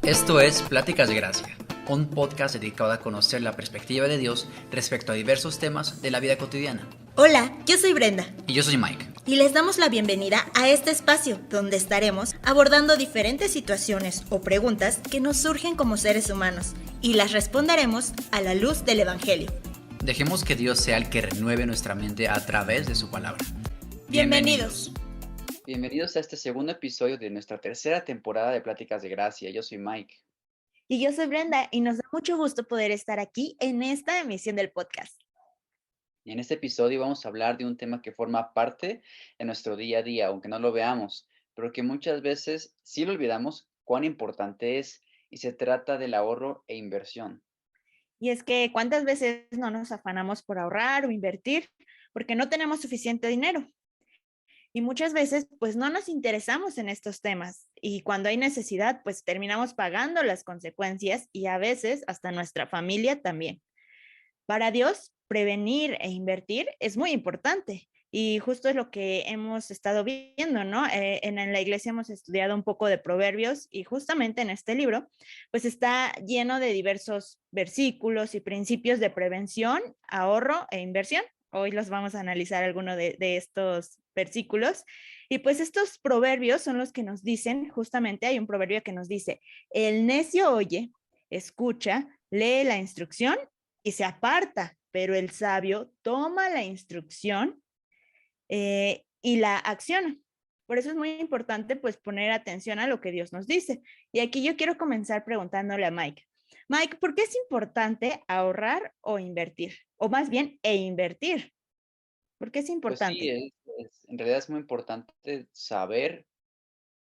Esto es Pláticas de Gracia, un podcast dedicado a conocer la perspectiva de Dios respecto a diversos temas de la vida cotidiana. Hola, yo soy Brenda. Y yo soy Mike. Y les damos la bienvenida a este espacio donde estaremos abordando diferentes situaciones o preguntas que nos surgen como seres humanos y las responderemos a la luz del Evangelio. Dejemos que Dios sea el que renueve nuestra mente a través de su palabra. Bienvenidos. Bienvenidos a este segundo episodio de nuestra tercera temporada de Pláticas de Gracia. Yo soy Mike. Y yo soy Brenda y nos da mucho gusto poder estar aquí en esta emisión del podcast. Y en este episodio vamos a hablar de un tema que forma parte de nuestro día a día, aunque no lo veamos, pero que muchas veces sí lo olvidamos cuán importante es, y se trata del ahorro e inversión. Y es que ¿cuántas veces no nos afanamos por ahorrar o invertir porque no tenemos suficiente dinero? Y muchas veces, pues no nos interesamos en estos temas y cuando hay necesidad, pues terminamos pagando las consecuencias y a veces hasta nuestra familia también. Para Dios, prevenir e invertir es muy importante y justo es lo que hemos estado viendo, ¿no? En la iglesia hemos estudiado un poco de proverbios y justamente en este libro, pues está lleno de diversos versículos y principios de prevención, ahorro e inversión. Hoy los vamos a analizar algunos de estos versículos. Y pues estos proverbios son los que nos dicen, justamente hay un proverbio que nos dice, el necio oye, escucha, lee la instrucción y se aparta, pero el sabio toma la instrucción y la acciona. Por eso es muy importante pues poner atención a lo que Dios nos dice. Y aquí yo quiero comenzar preguntándole a Mike. Mike, ¿por qué es importante ahorrar o invertir? O más bien, invertir. ¿Por qué es Pues sí, importante? en realidad es muy importante saber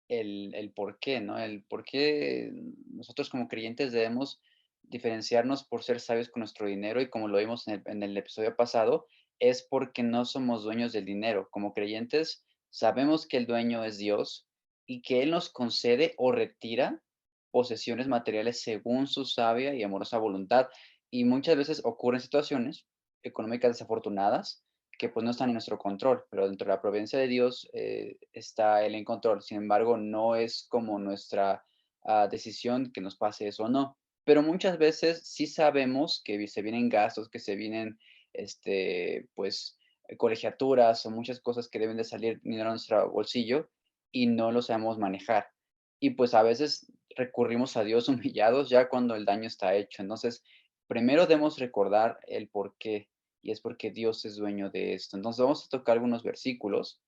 el por qué, ¿no? El por qué nosotros como creyentes debemos diferenciarnos por ser sabios con nuestro dinero, y como lo vimos en el episodio pasado, es porque no somos dueños del dinero. Como creyentes sabemos que el dueño es Dios y que Él nos concede o retira posesiones materiales según su sabia y amorosa voluntad. Y muchas veces ocurren situaciones económicas desafortunadas que pues no están en nuestro control, pero dentro de la providencia de Dios está Él en control. Sin embargo, no es como nuestra decisión que nos pase eso o no. Pero muchas veces sí sabemos que se vienen gastos, que se vienen, pues, colegiaturas o muchas cosas que deben de salir dinero a nuestro bolsillo y no lo sabemos manejar. Y pues a veces recurrimos a Dios humillados ya cuando el daño está hecho. Entonces, primero debemos recordar el por qué, y es porque Dios es dueño de esto. Entonces vamos a tocar algunos versículos,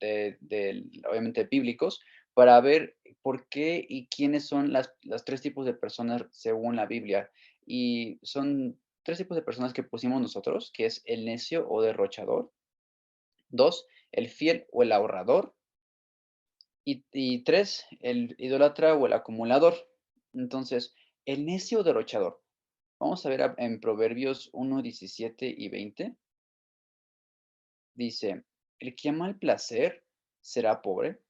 obviamente bíblicos, para ver por qué y quiénes son las tres tipos de personas según la Biblia. Y son tres tipos de personas que pusimos nosotros, que es el necio o derrochador. Dos, el fiel o el ahorrador. Y tres, el idólatra o el acumulador. Entonces, el necio o derrochador. Vamos a ver en Proverbios 1, 17 y 20. Dice, el que ama el placer será pobre,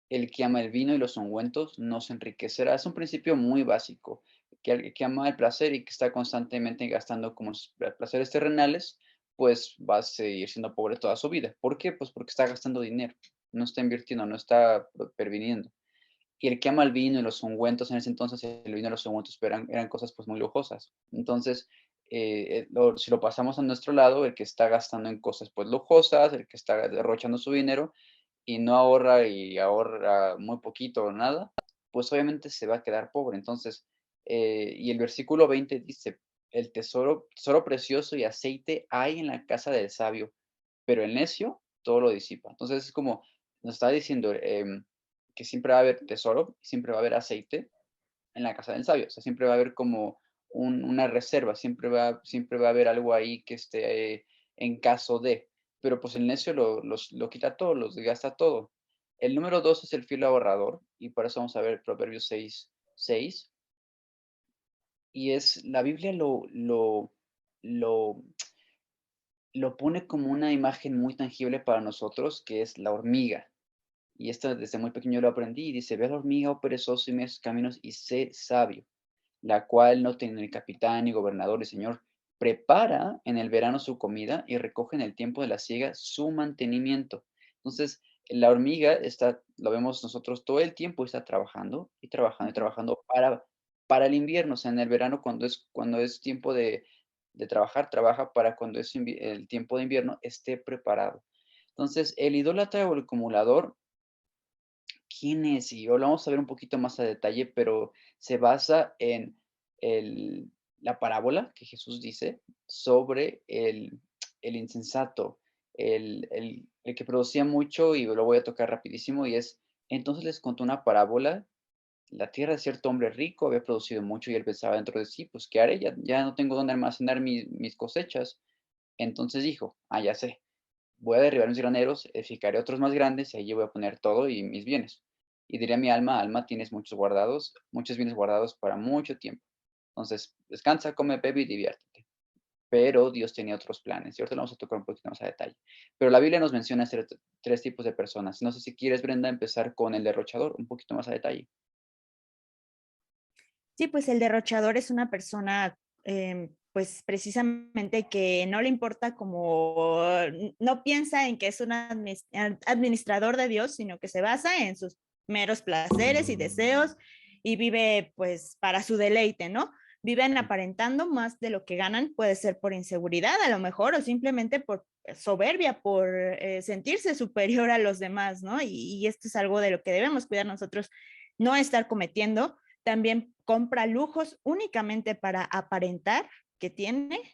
el que ama el vino y los ungüentos no se enriquecerá. Es un principio muy básico, que el que ama el placer y que está constantemente gastando como placeres terrenales, pues va a seguir siendo pobre toda su vida. ¿Por qué? Pues porque está gastando dinero, no está invirtiendo, no está previniendo. Y el que ama el vino y los ungüentos, en ese entonces el vino y los ungüentos eran cosas pues muy lujosas. Entonces, si lo pasamos a nuestro lado, el que está gastando en cosas pues lujosas, el que está derrochando su dinero y no ahorra y ahorra muy poquito o nada, pues obviamente se va a quedar pobre. Entonces, y el versículo 20 dice, el tesoro precioso y aceite hay en la casa del sabio, pero el necio todo lo disipa. Entonces es como nos está diciendo que siempre va a haber tesoro, siempre va a haber aceite en la casa del sabio. O sea, siempre va a haber como una reserva, siempre va a haber algo ahí que esté en caso de. Pero pues el necio lo quita todo, los gasta todo. El número dos es el fiel ahorrador, y por eso vamos a ver Proverbios 6, 6. Y es, la Biblia lo, lo pone como una imagen muy tangible para nosotros, que es la hormiga. Y esto desde muy pequeño lo aprendí, y dice, ve a la hormiga, oh perezoso, y mira sus caminos, y sé sabio, la cual no tiene ni capitán, ni gobernador, ni señor. Prepara en el verano su comida, y recoge en el tiempo de la siega su mantenimiento. Entonces, La hormiga está, lo vemos nosotros todo el tiempo, está trabajando y trabajando y Ujú. trabajando para el invierno. O sea, en el verano, cuando es tiempo de trabajar, trabaja para cuando es el tiempo de invierno esté preparado. Entonces, el idólatra o el acumulador, ¿quién es? Y lo vamos a ver un poquito más a detalle, pero se basa en la parábola que Jesús dice sobre el insensato, el que producía mucho, y lo voy a tocar rapidísimo, y es, entonces les contó una parábola. La tierra de cierto hombre rico había producido mucho y él pensaba dentro de sí, pues, ¿qué haré? Ya no tengo dónde almacenar mis cosechas. Entonces dijo, ya sé, voy a derribar mis graneros, edificaré otros más grandes y allí voy a poner todo y mis bienes. Y diré a mi alma, alma, tienes muchos bienes guardados para mucho tiempo. Entonces, descansa, come, bebe y diviértete. Pero Dios tenía otros planes y ahorita lo vamos a tocar un poquito más a detalle. Pero la Biblia nos menciona tres tipos de personas. No sé si quieres, Brenda, empezar con el derrochador, un poquito más a detalle. Sí, pues el derrochador es una persona, pues precisamente que no le importa como, no piensa en que es un administrador de Dios, sino que se basa en sus meros placeres y deseos y vive pues para su deleite, ¿no? Viven aparentando más de lo que ganan, puede ser por inseguridad a lo mejor o simplemente por soberbia, por sentirse superior a los demás, ¿no? Y esto es algo de lo que debemos cuidar nosotros, no estar cometiendo. También compra lujos únicamente para aparentar que tiene. Ujú.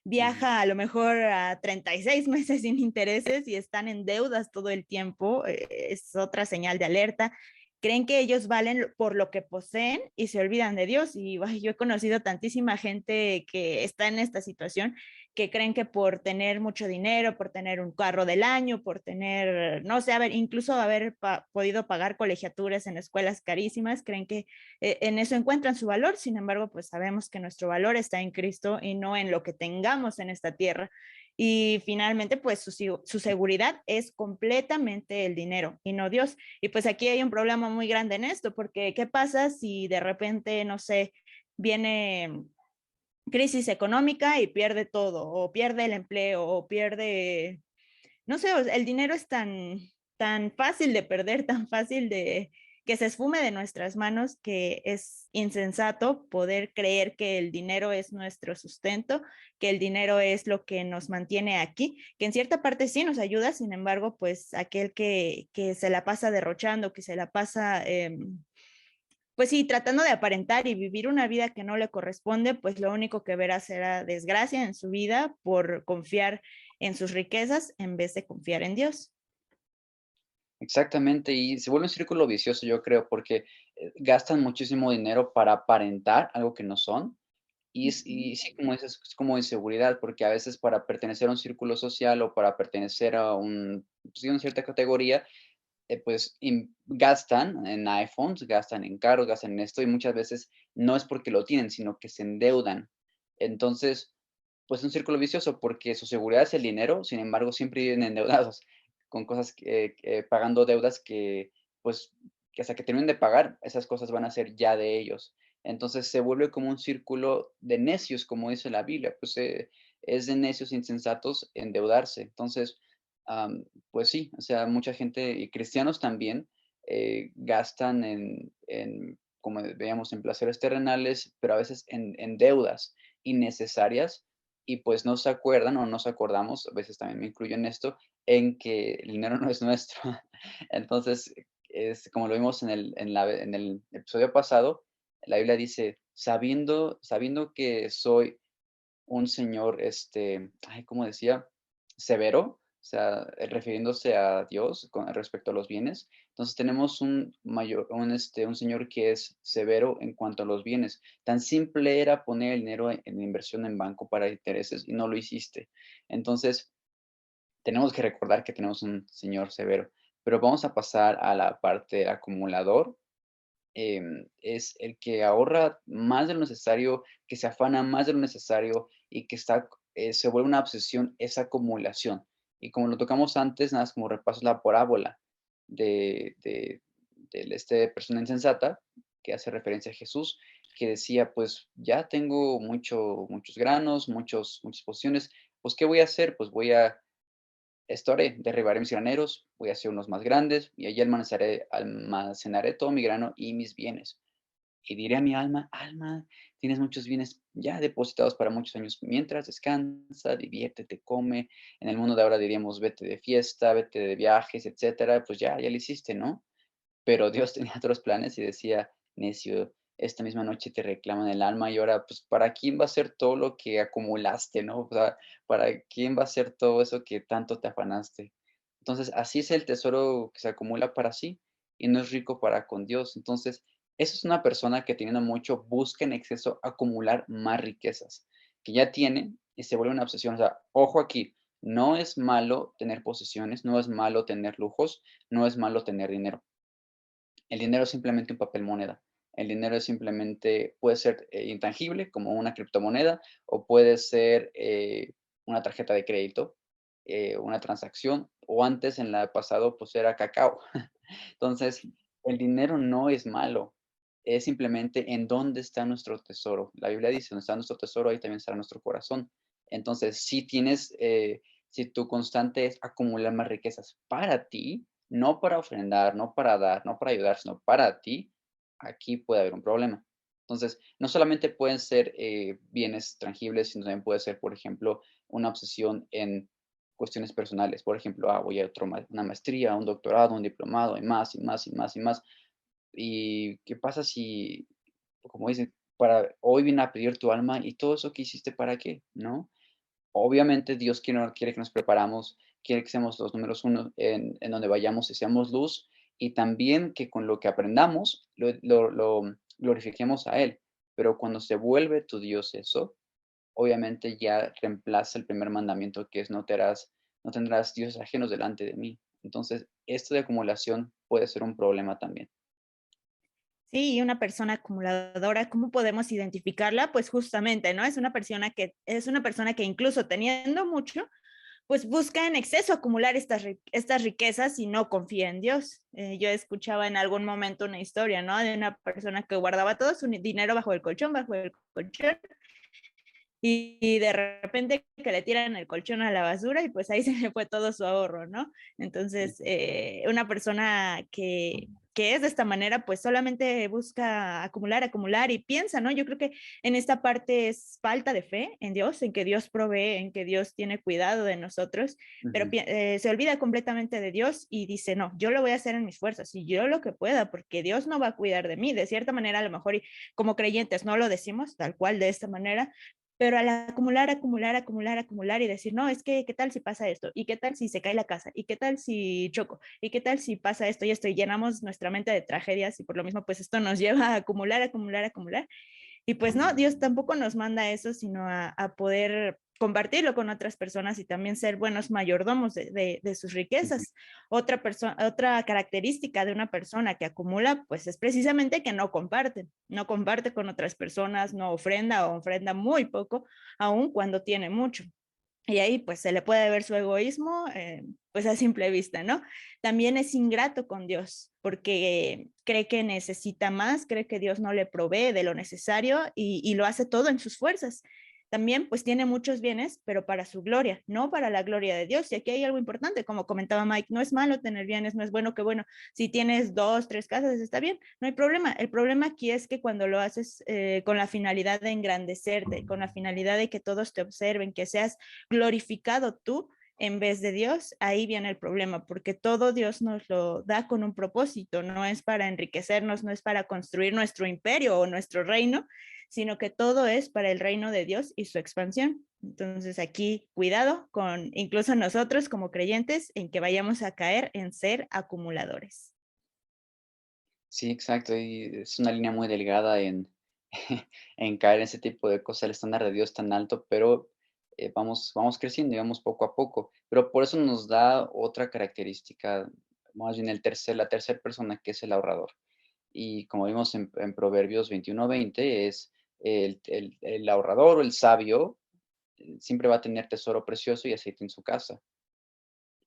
Viaja a lo mejor a 36 meses sin intereses y están en deudas todo el tiempo. Es otra señal de alerta. Creen que ellos valen por lo que poseen y se olvidan de Dios. Y ay, yo he conocido tantísima gente que está en esta situación que creen que por tener mucho dinero, por tener un carro del año, por tener, no sé, incluso haber podido pagar colegiaturas en escuelas carísimas, creen que en eso encuentran su valor. Sin embargo, pues sabemos que nuestro valor está en Cristo y no en lo que tengamos en esta tierra. Y finalmente, pues su seguridad es completamente el dinero y no Dios. Y pues aquí hay un problema muy grande en esto, porque ¿qué pasa si de repente, no sé, viene crisis económica y pierde todo, o pierde el empleo, o pierde, no sé, el dinero es tan fácil de perder, tan fácil de que se esfume de nuestras manos, que es insensato poder creer que el dinero es nuestro sustento, que el dinero es lo que nos mantiene aquí, que en cierta parte sí nos ayuda. Sin embargo, pues aquel que se la pasa derrochando, que se la pasa pues sí, tratando de aparentar y vivir una vida que no le corresponde, pues lo único que verá será desgracia en su vida por confiar en sus riquezas en vez de confiar en Dios. Exactamente, y se vuelve un círculo vicioso, yo creo, porque gastan muchísimo dinero para aparentar algo que no son. Ujú. Y sí, como dices, es como inseguridad, porque a veces para pertenecer a un círculo social o para pertenecer a pues sí, una cierta categoría, pues gastan en iPhones, gastan en carros, gastan en esto, y muchas veces no es porque lo tienen, sino que se endeudan. Entonces, pues es un círculo vicioso, porque su seguridad es el dinero, sin embargo, siempre viven endeudados con cosas pagando deudas que, pues, que hasta que terminen de pagar, esas cosas van a ser ya de ellos. Entonces se vuelve como un círculo de necios, como dice la Biblia, pues es de necios insensatos endeudarse. Entonces, pues sí, o sea, mucha gente y cristianos también gastan como veíamos, en placeres terrenales, pero a veces en deudas innecesarias y pues no se acuerdan o no nos acordamos, a veces también me incluyo en esto, en que el dinero no es nuestro. Entonces, es como lo vimos en el episodio pasado, la Biblia dice, sabiendo que soy un señor, ¿cómo decía? Severo, o sea, refiriéndose a Dios con respecto a los bienes. Entonces tenemos un señor que es severo en cuanto a los bienes. Tan simple era poner el dinero en inversión en banco para intereses y no lo hiciste. Entonces, tenemos que recordar que tenemos un señor severo. Pero vamos a pasar a la parte acumulador. Es el que ahorra más de lo necesario, que se afana más de lo necesario y que se vuelve una obsesión esa acumulación. Y como lo tocamos antes, nada más como repaso la parábola de persona insensata, que hace referencia a Jesús, que decía, pues ya tengo muchos granos, muchas posiciones, pues ¿qué voy a hacer? Pues esto haré, derribaré mis graneros, voy a hacer unos más grandes, y allí almacenaré todo mi grano y mis bienes. Y diré a mi alma: Alma, tienes muchos bienes ya depositados para muchos años. Mientras descansa, diviértete, come. En el mundo de ahora diríamos: vete de fiesta, vete de viajes, etcétera. Pues ya lo hiciste, ¿no? Pero Dios tenía otros planes y decía: "Necio, esta misma noche te reclaman el alma y ahora, pues, ¿para quién va a ser todo lo que acumulaste?", ¿no? O sea, ¿para quién va a ser todo eso que tanto te afanaste? Entonces, así es el tesoro que se acumula para sí y no es rico para con Dios. Entonces, eso es una persona que teniendo mucho busca en exceso acumular más riquezas, que ya tiene y se vuelve una obsesión. O sea, ojo aquí, no es malo tener posesiones, no es malo tener lujos, no es malo tener dinero. El dinero es simplemente un papel moneda. El dinero es simplemente, puede ser intangible, como una criptomoneda, o puede ser una tarjeta de crédito, una transacción, o antes en la pasado, pues era cacao. Entonces, el dinero no es malo, es simplemente en dónde está nuestro tesoro. La Biblia dice: donde está nuestro tesoro, ahí también estará nuestro corazón. Entonces, si tu constante es acumular más riquezas para ti, no para ofrendar, no para dar, no para ayudar, sino para ti, aquí puede haber un problema. Entonces, no solamente pueden ser bienes tangibles, sino también puede ser, por ejemplo, una obsesión en cuestiones personales. Por ejemplo, voy a una maestría, un doctorado, un diplomado, y más, y más, y más, y más. ¿Y qué pasa si, como dicen, para hoy viene a pedir tu alma y todo eso que hiciste para qué? ¿No? Obviamente Dios quiere que nos preparamos, quiere que seamos los números uno en donde vayamos y seamos luz, y también que con lo que aprendamos lo glorifiquemos a Él. Pero cuando se vuelve tu Dios eso, obviamente ya reemplaza el primer mandamiento, que es: no tendrás dioses ajenos delante de mí. Entonces, esto de acumulación puede ser un problema también. Sí, y una persona acumuladora, ¿cómo podemos identificarla? Pues justamente, ¿no? Es una persona que incluso teniendo mucho, pues busca en exceso acumular estas riquezas y no confía en Dios. Yo escuchaba en algún momento una historia, ¿no? De una persona que guardaba todo su dinero bajo el colchón, y de repente que le tiran el colchón a la basura y pues ahí se le fue todo su ahorro, ¿no? Entonces, Ujú. una persona que es de esta manera, pues solamente busca acumular, acumular y piensa, ¿no? Yo creo que en esta parte es falta de fe en Dios, en que Dios provee, en que Dios tiene cuidado de nosotros, pero Ujú. se olvida completamente de Dios y dice: no, yo lo voy a hacer en mis fuerzas y yo lo que pueda, porque Dios no va a cuidar de mí. De cierta manera, a lo mejor y como creyentes no lo decimos tal cual de esta manera, pero al acumular, acumular, acumular, acumular y decir: no, es que, ¿qué tal si pasa esto? ¿Y qué tal si se cae la casa? ¿Y qué tal si choco? ¿Y qué tal si pasa esto y esto? Y llenamos nuestra mente de tragedias y por lo mismo, pues esto nos lleva a acumular, acumular, acumular. Y pues no, Dios tampoco nos manda eso, sino a poder compartirlo con otras personas y también ser buenos mayordomos de sus Ujú. riquezas. Otra característica de una persona que acumula, pues es precisamente que no comparte con otras personas, no ofrenda o ofrenda muy poco, aun cuando tiene mucho. Y ahí pues se le puede ver su egoísmo, pues a simple vista, ¿no? También es ingrato con Dios porque cree que necesita más, cree que Dios no le provee de lo necesario y lo hace todo en sus fuerzas. También pues tiene muchos bienes, pero para su gloria, no para la gloria de Dios. Y aquí hay algo importante, como comentaba Mike: no es malo tener bienes, no es bueno que bueno, si tienes dos, tres casas, está bien, no hay problema. El problema aquí es que cuando lo haces con la finalidad de engrandecerte, con la finalidad de que todos te observen, que seas glorificado tú en vez de Dios, ahí viene el problema, porque todo Dios nos lo da con un propósito, no es para enriquecernos, no es para construir nuestro imperio o nuestro reino, sino que todo es para el reino de Dios y su expansión. Entonces aquí cuidado con incluso nosotros como creyentes en que vayamos a caer en ser acumuladores. Sí, exacto, y es una línea muy delgada en en caer en ese tipo de cosas, el estándar de Dios tan alto, pero, vamos creciendo y vamos poco a poco. Pero por eso nos da otra característica, más bien la tercera persona, que es el ahorrador. Y como vimos en Proverbios 21:20, es el ahorrador o el sabio, siempre va a tener tesoro precioso y aceite en su casa.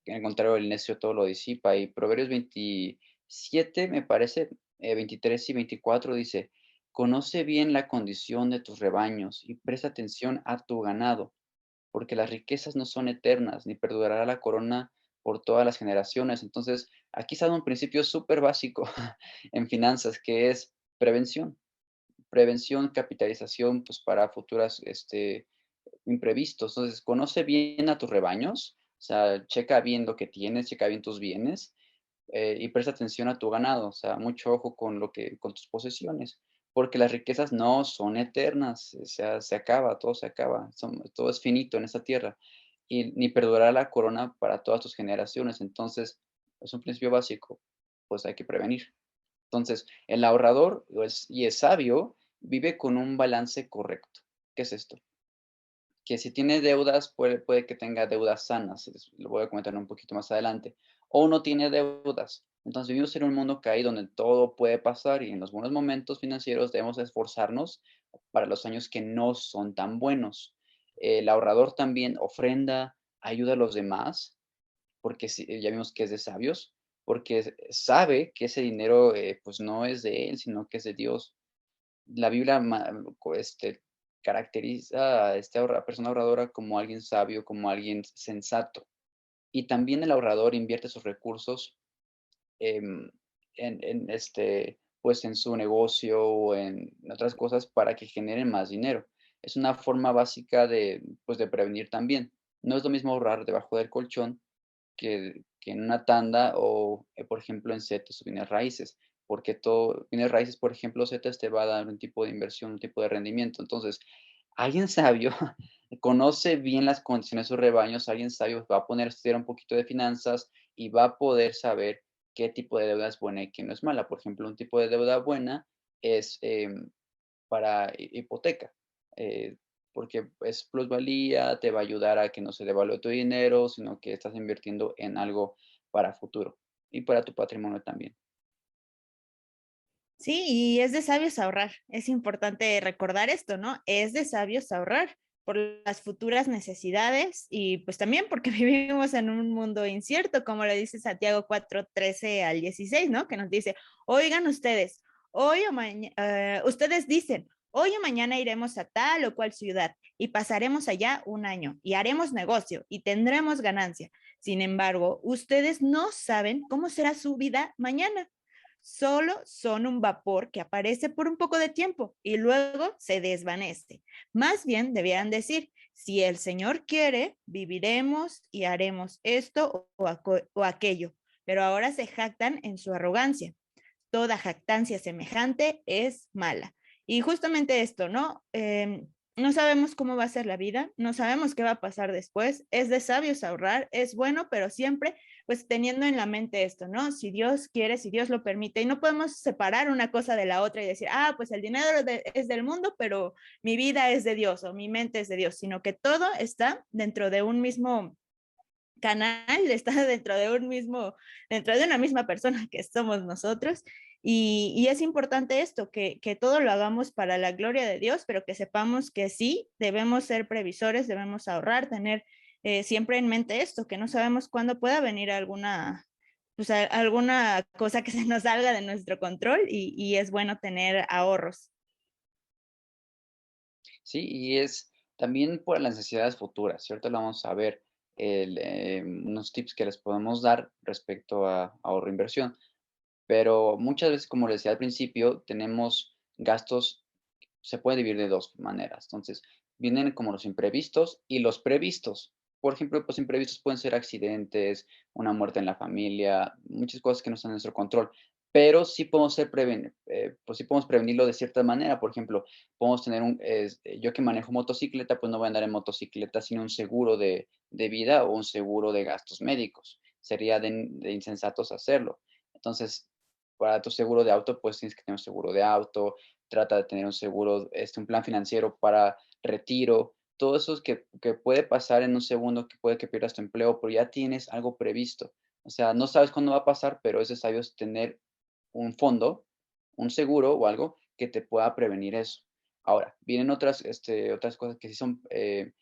Al contrario, el necio todo lo disipa. Y Proverbios 27, me parece, 23 y 24 dice: "Conoce bien la condición de tus rebaños y presta atención a tu ganado, porque las riquezas no son eternas, ni perdurará la corona por todas las generaciones. Entonces, aquí está un principio súper básico en finanzas, que es prevención. Prevención, capitalización, pues para futuras, imprevistos. Entonces, conoce bien a tus rebaños, o sea, checa bien lo que tienes, checa bien tus bienes, y presta atención a tu ganado, o sea, mucho ojo con con tus posesiones, porque las riquezas no son eternas, o sea, se acaba, todo es finito en esta tierra, y ni perdurará la corona para todas tus generaciones. Entonces, es un principio básico, pues hay que prevenir. Entonces, el ahorrador y es sabio, vive con un balance correcto. ¿Qué es esto? Que si tiene deudas, puede que tenga deudas sanas, lo voy a comentar un poquito más adelante, o no tiene deudas. Entonces vivimos en un mundo que hay donde todo puede pasar y en los buenos momentos financieros debemos esforzarnos para los años que no son tan buenos. El ahorrador también ofrenda, ayuda a los demás, porque ya vimos que es de sabios, porque sabe que ese dinero pues no es de él, sino que es de Dios. La Biblia caracteriza a esta persona ahorradora como alguien sabio, como alguien sensato. Y también el ahorrador invierte sus recursos em, pues en su negocio o en otras cosas para que generen más dinero. Es una forma básica pues, de prevenir también. No es lo mismo ahorrar debajo del colchón que en una tanda o, por ejemplo, en CETES o bienes raíces, porque todo, bienes raíces, por ejemplo, CETES te va a dar un tipo de inversión, un tipo de rendimiento. Entonces, alguien sabio conoce bien las condiciones de sus rebaños, alguien sabio va a poner a estudiar un poquito de finanzas y va a poder saber qué tipo de deuda es buena y qué no es mala. Por ejemplo, un tipo de deuda buena es para hipoteca, eh, porque es plusvalía, te va a ayudar a que no se devalúe tu dinero, sino que estás invirtiendo en algo para futuro y para tu patrimonio también. Sí, y es de sabios ahorrar. Es importante recordar esto, ¿no? Es de sabios ahorrar por las futuras necesidades y pues también porque vivimos en un mundo incierto, como lo dice Santiago 4:13 al 16, ¿no? Que nos dice, oigan ustedes, hoy o mañana, ustedes dicen, hoy o mañana iremos a tal o cual ciudad y pasaremos allá un año y haremos negocio y tendremos ganancia. Sin embargo, ustedes no saben cómo será su vida mañana. Solo son un vapor que aparece por un poco de tiempo y luego se desvanece. Más bien debieran decir, si el Señor quiere, viviremos y haremos esto o aquello, pero ahora se jactan en su arrogancia. Toda jactancia semejante es mala. Y justamente esto, ¿no? No sabemos cómo va a ser la vida, no sabemos qué va a pasar después. Es de sabios ahorrar, es bueno, pero siempre pues teniendo en la mente esto, ¿no? Si Dios quiere, si Dios lo permite, y no podemos separar una cosa de la otra y decir, ah, pues el dinero es del mundo, pero mi vida es de Dios o mi mente es de Dios, sino que todo está dentro de un mismo canal, está dentro de una misma persona que somos nosotros. Y es importante esto, que todo lo hagamos para la gloria de Dios, pero que sepamos que sí, debemos ser previsores, debemos ahorrar, tener siempre en mente esto, que no sabemos cuándo pueda venir pues, alguna cosa que se nos salga de nuestro control y es bueno tener ahorros. Sí, y es también por las necesidades futuras, ¿cierto? Lo vamos a ver, unos tips que les podemos dar respecto a ahorro e inversión. Pero muchas veces, como les decía al principio, tenemos gastos, se puede dividir de dos maneras. Entonces, vienen como los imprevistos y los previstos. Por ejemplo, pues imprevistos pueden ser accidentes, una muerte en la familia, muchas cosas que no están en nuestro control, pero sí podemos pues sí podemos prevenirlo de cierta manera. Por ejemplo, podemos tener yo que manejo motocicleta, pues no voy a andar en motocicleta sin un seguro de vida o un seguro de gastos médicos. Sería de insensatos hacerlo. Entonces, para tu seguro de auto, pues tienes que tener un seguro de auto, trata de tener un seguro, un plan financiero para retiro, todo eso es que puede pasar en un segundo, que puede que pierdas tu empleo, pero ya tienes algo previsto. O sea, no sabes cuándo va a pasar, pero es de sabios tener un fondo, un seguro o algo que te pueda prevenir eso. Ahora, vienen otras cosas que sí son, que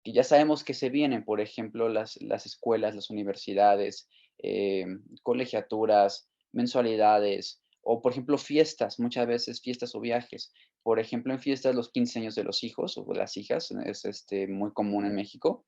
ya sabemos que se vienen, por ejemplo, las escuelas, las universidades, colegiaturas, mensualidades o, por ejemplo, fiestas, muchas veces fiestas o viajes. Por ejemplo, en fiestas, los 15 años de los hijos o de las hijas, es, muy común en México.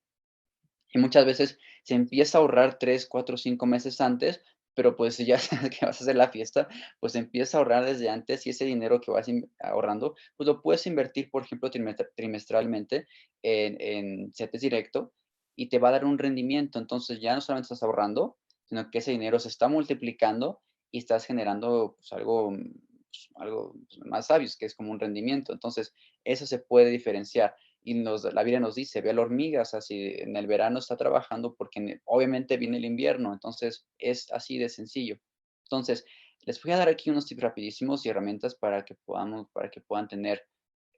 Y muchas veces se empieza a ahorrar 3, 4, 5 meses antes, pero, pues, si ya sabes que vas a hacer la fiesta, pues, se empieza a ahorrar desde antes, y ese dinero que vas ahorrando, pues, lo puedes invertir, por ejemplo, trimestralmente en CETES directo, y te va a dar un rendimiento. Entonces, ya no solamente estás ahorrando, sino que ese dinero se está multiplicando y estás generando, pues, algo, pues, más sabio, que es como un rendimiento. Entonces, eso se puede diferenciar. Y la Biblia nos dice, ve a la hormiga, o sea, si en el verano está trabajando, porque obviamente viene el invierno, entonces es así de sencillo. Entonces, les voy a dar aquí unos tips rapidísimos y herramientas para que puedan tener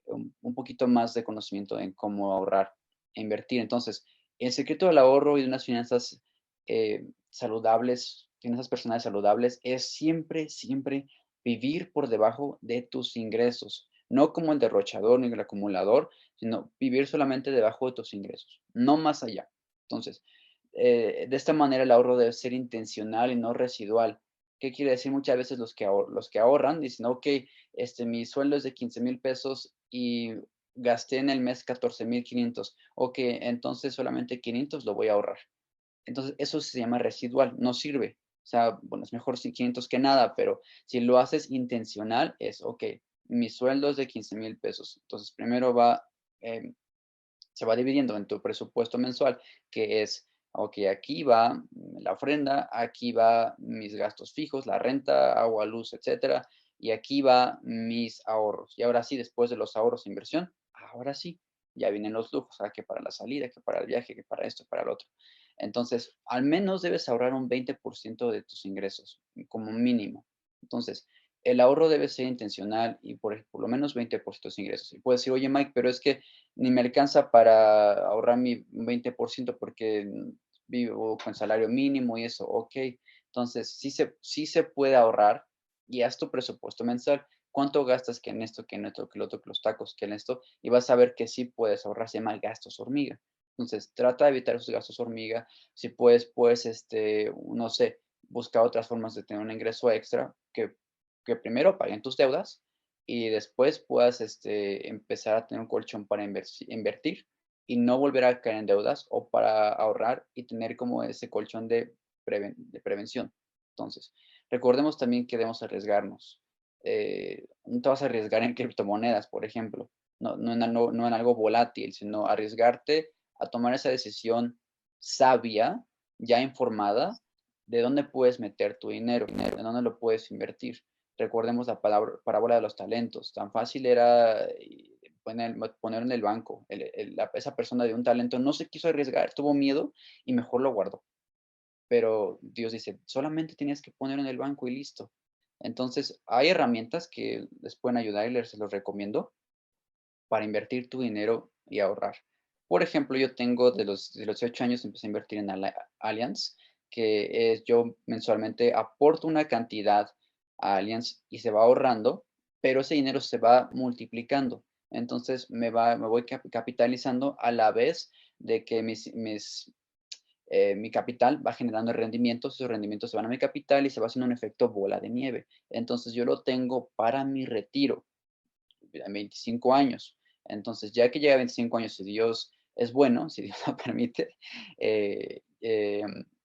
un poquito más de conocimiento en cómo ahorrar e invertir. Entonces, el secreto del ahorro y de unas finanzas saludables, finanzas personales saludables, es siempre, siempre vivir por debajo de tus ingresos. No como el derrochador ni el acumulador, sino vivir solamente debajo de tus ingresos, no más allá. Entonces, de esta manera el ahorro debe ser intencional y no residual. ¿Qué quiere decir? Muchas veces los que ahorran dicen, ok, mi sueldo es de 15,000 pesos y gasté en el mes 14,500. Ok, entonces solamente 500 lo voy a ahorrar. Entonces, eso se llama residual, no sirve. O sea, bueno, es mejor si 500 que nada, pero si lo haces intencional, es, ok, mi sueldo es de 15,000 pesos. Entonces, primero em, se va dividiendo en tu presupuesto mensual, que es, ok, aquí va la ofrenda, aquí va mis gastos fijos, la renta, agua, luz, etcétera, y aquí va mis ahorros. Y ahora sí, después de los ahorros e inversión, ahora sí, ya vienen los lujos, que para la salida, que para el viaje, que para esto, para el otro. Entonces, al menos debes ahorrar un 20% de tus ingresos, como mínimo. Entonces, el ahorro debe ser intencional y por lo menos 20% de tus ingresos. Y puedes decir, oye, Mike, pero es que ni me alcanza para ahorrar mi 20% porque vivo con salario mínimo y eso, ok. Entonces, sí se puede ahorrar y haz tu presupuesto mensual. ¿Cuánto gastas que en esto, que en esto, que en lo otro, que los tacos, que en esto? Y vas a ver que sí puedes ahorrar, se llama gastos hormiga. Entonces, trata de evitar esos gastos hormiga. Si puedes, no sé, buscar otras formas de tener un ingreso extra que primero paguen tus deudas y después puedas empezar a tener un colchón para invertir y no volver a caer en deudas o para ahorrar y tener como ese colchón de prevención. Entonces, recordemos también que debemos arriesgarnos. No te vas a arriesgar en criptomonedas, por ejemplo, no en algo volátil, sino arriesgarte a tomar esa decisión sabia, ya informada, de dónde puedes meter tu dinero, de dónde lo puedes invertir. Recordemos la parábola de los talentos. Tan fácil era poner en el banco. Esa persona de un talento no se quiso arriesgar, tuvo miedo y mejor lo guardó. Pero Dios dice, solamente tienes que poner en el banco y listo. Entonces, hay herramientas que les pueden ayudar y se los recomiendo para invertir tu dinero y ahorrar. Por ejemplo, yo tengo de los 18 años empecé a invertir en Allianz, que es yo mensualmente aporto una cantidad a Allianz y se va ahorrando, pero ese dinero se va multiplicando. Entonces me voy capitalizando a la vez de que mi capital va generando rendimientos, esos rendimientos se van a mi capital y se va haciendo un efecto bola de nieve. Entonces yo lo tengo para mi retiro en 25 años. Entonces, ya que llega a 25 años, si Dios es bueno, si Dios lo permite,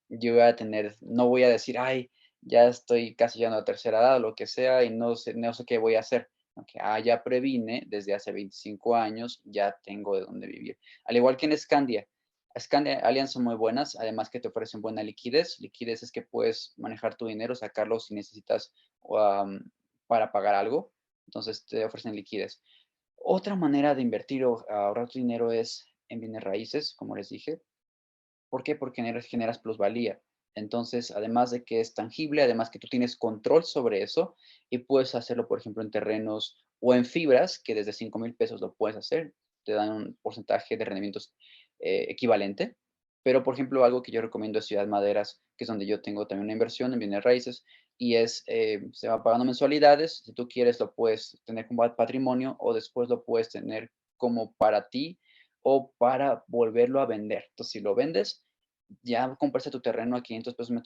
yo voy a tener, no voy a decir, ay, ya estoy casi llegando a la tercera edad o lo que sea y no sé qué voy a hacer. Aunque ya previne desde hace 25 años, ya tengo de dónde vivir. Al igual que en Scandia. Scandia Allianz son muy buenas, además que te ofrecen buena liquidez. Liquidez es que puedes manejar tu dinero, sacarlo si necesitas para pagar algo. Entonces te ofrecen liquidez. Otra manera de invertir o ahorrar tu dinero es en bienes raíces, como les dije. ¿Por qué? Porque generas plusvalía. Entonces, además de que es tangible, además que tú tienes control sobre eso y puedes hacerlo, por ejemplo, en terrenos o en fibras, que desde 5,000 pesos lo puedes hacer, te dan un porcentaje de rendimientos equivalente. Pero, por ejemplo, algo que yo recomiendo es Ciudad Maderas, que es donde yo tengo también una inversión en bienes raíces y se va pagando mensualidades. Si tú quieres, lo puedes tener como patrimonio o después lo puedes tener como para ti o para volverlo a vender. Entonces, si lo vendes, ya compraste tu terreno a 500 pesos,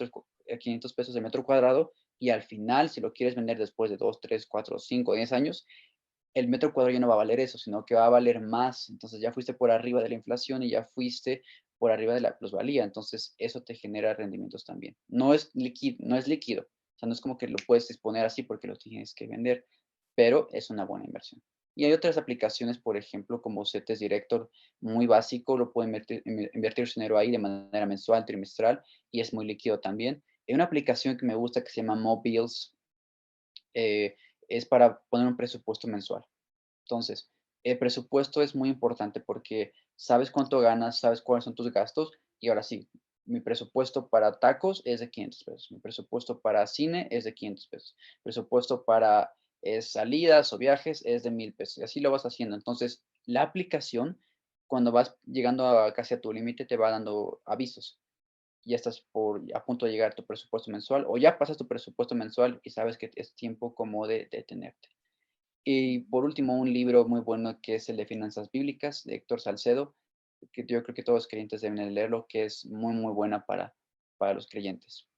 500 pesos de metro cuadrado y al final, si lo quieres vender después de 2, 3, 4, 5, 10 años, el metro cuadrado ya no va a valer eso, sino que va a valer más. Entonces ya fuiste por arriba de la inflación y ya fuiste por arriba de la plusvalía. Entonces eso te genera rendimientos también. No es líquido. O sea, no es como que lo puedes disponer así porque lo tienes que vender, pero es una buena inversión. Y hay otras aplicaciones, por ejemplo, como CETES Director, muy básico, lo puede invertir su dinero ahí de manera mensual, trimestral, y es muy líquido también. Hay una aplicación que me gusta que se llama Mobiles, eh, es para poner un presupuesto mensual. Entonces, el presupuesto es muy importante porque sabes cuánto ganas, sabes cuáles son tus gastos y ahora sí, mi presupuesto para tacos es de 500 pesos, mi presupuesto para cine es de 500 pesos, presupuesto para salidas o viajes es de 1000 pesos y así lo vas haciendo. Entonces, la aplicación, cuando vas llegando casi a tu límite, te va dando avisos. Ya estás a punto de llegar a tu presupuesto mensual o ya pasas tu presupuesto mensual y sabes que es tiempo como de detenerte. Y por último, un libro muy bueno que es el de Finanzas Bíblicas de Héctor Salcedo, que yo creo que todos los creyentes deben de leerlo, que es muy, muy buena para los creyentes.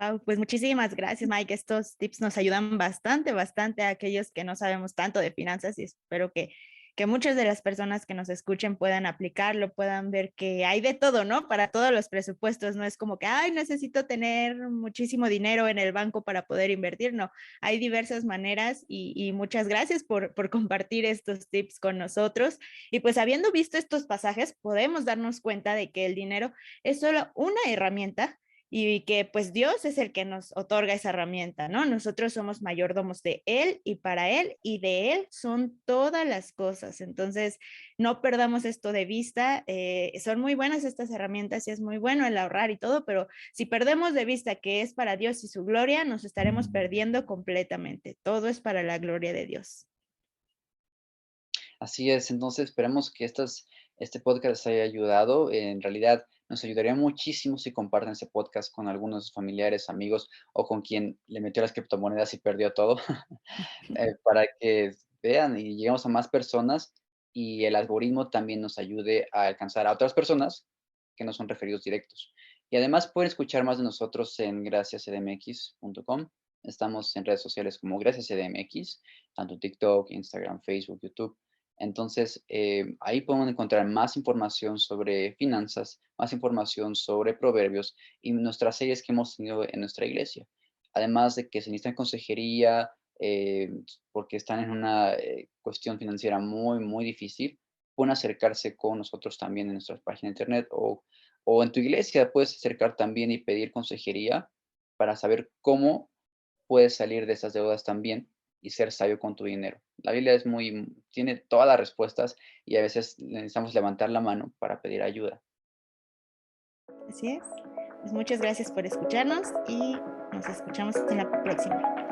Wow, pues muchísimas gracias, Mike. Estos tips nos ayudan bastante, bastante a aquellos que no sabemos tanto de finanzas y espero que muchas de las personas que nos escuchen puedan aplicarlo, puedan ver que hay de todo, ¿no? Para todos los presupuestos, no es como que, ay, necesito tener muchísimo dinero en el banco para poder invertir, no, hay diversas maneras y muchas gracias por compartir estos tips con nosotros. Y pues habiendo visto estos pasajes, podemos darnos cuenta de que el dinero es solo una herramienta y que pues Dios es el que nos otorga esa herramienta, ¿no? Nosotros somos mayordomos de Él y para Él y de Él son todas las cosas. Entonces, no perdamos esto de vista. Son muy buenas estas herramientas y es muy bueno el ahorrar y todo, pero si perdemos de vista que es para Dios y su gloria, nos estaremos perdiendo completamente. Todo es para la gloria de Dios. Así es, entonces esperemos que este podcast les haya ayudado. En realidad, nos ayudaría muchísimo si comparten ese podcast con algunos familiares, amigos o con quien le metió las criptomonedas y perdió todo, para que vean y lleguemos a más personas y el algoritmo también nos ayude a alcanzar a otras personas que no son referidos directos. Y además pueden escuchar más de nosotros en graciascdmx.com. Estamos en redes sociales como Gracias CDMX, tanto TikTok, Instagram, Facebook, YouTube. Entonces, ahí podemos encontrar más información sobre finanzas, más información sobre proverbios y nuestras series que hemos tenido en nuestra iglesia. Además de que se necesitan consejería, eh, porque están en una cuestión financiera muy, muy difícil, pueden acercarse con nosotros también en nuestra página de internet o en tu iglesia puedes acercar también y pedir consejería para saber cómo puedes salir de esas deudas también y ser sabio con tu dinero. La Biblia tiene todas las respuestas y a veces necesitamos levantar la mano para pedir ayuda. Así es. Pues muchas gracias por escucharnos y nos escuchamos en la próxima.